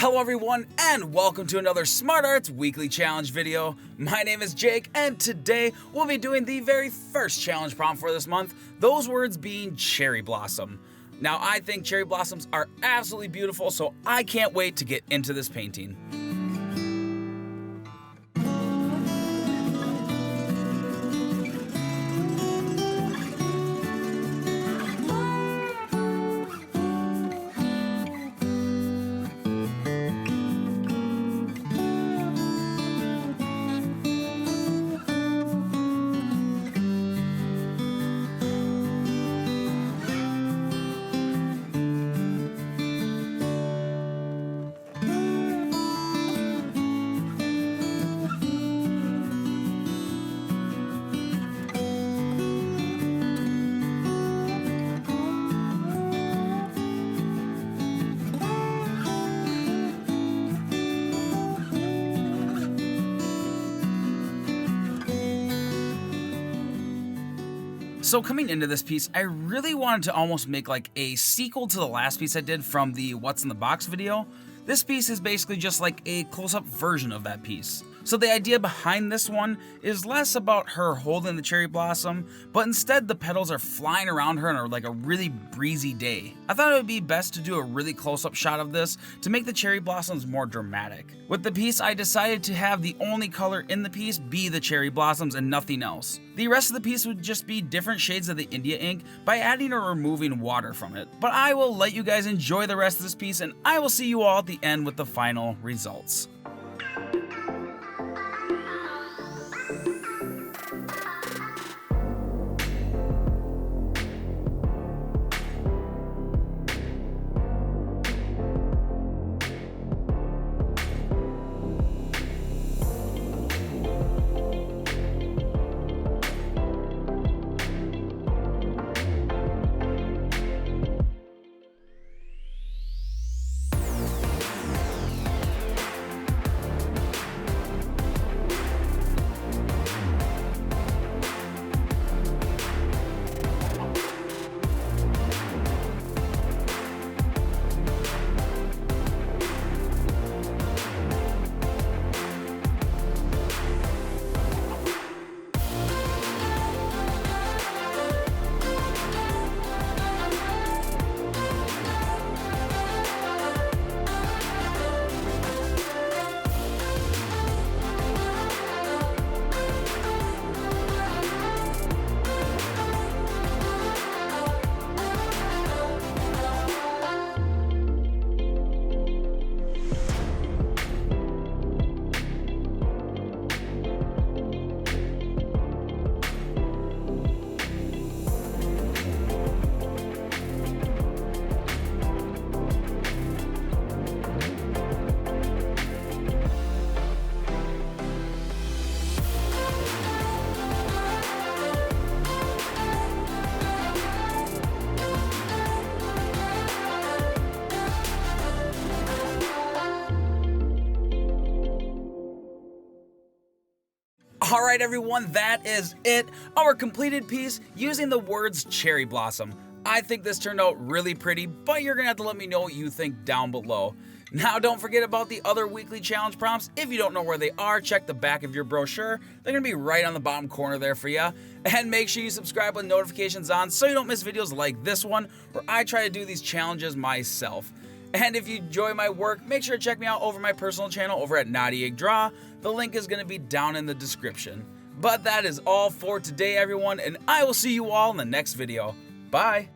Hello everyone and welcome to another Smart Arts Weekly Challenge video. My name is Jake and today we'll be doing the very first challenge prompt for this month, those words being cherry blossom. Now I think cherry blossoms are absolutely beautiful, so I can't wait to get into this painting. So coming into this piece, I really wanted to almost make like a sequel to the last piece I did from the What's in the Box video. This piece is basically just like a close-up version of that piece. So the idea behind this one is less about her holding the cherry blossom, but instead the petals are flying around her on like a really breezy day. I thought it would be best to do a really close-up shot of this to make the cherry blossoms more dramatic. With the piece, I decided to have the only color in the piece be the cherry blossoms and nothing else. The rest of the piece would just be different shades of the India ink by adding or removing water from it. But I will let you guys enjoy the rest of this piece and I will see you all at the end with the final results. Alright everyone, that is it. Our completed piece using the words cherry blossom. I think this turned out really pretty, but you're gonna have to let me know what you think down below. Now don't forget about the other weekly challenge prompts. If you don't know where they are, check the back of your brochure. They're gonna be right on the bottom corner there for you. And make sure you subscribe with notifications on so you don't miss videos like this one where I try to do these challenges myself. And if you enjoy my work, make sure to check me out over my personal channel over at Naughty Egg Draw. The link is going to be down in the description. But that is all for today, everyone, and I will see you all in the next video. Bye!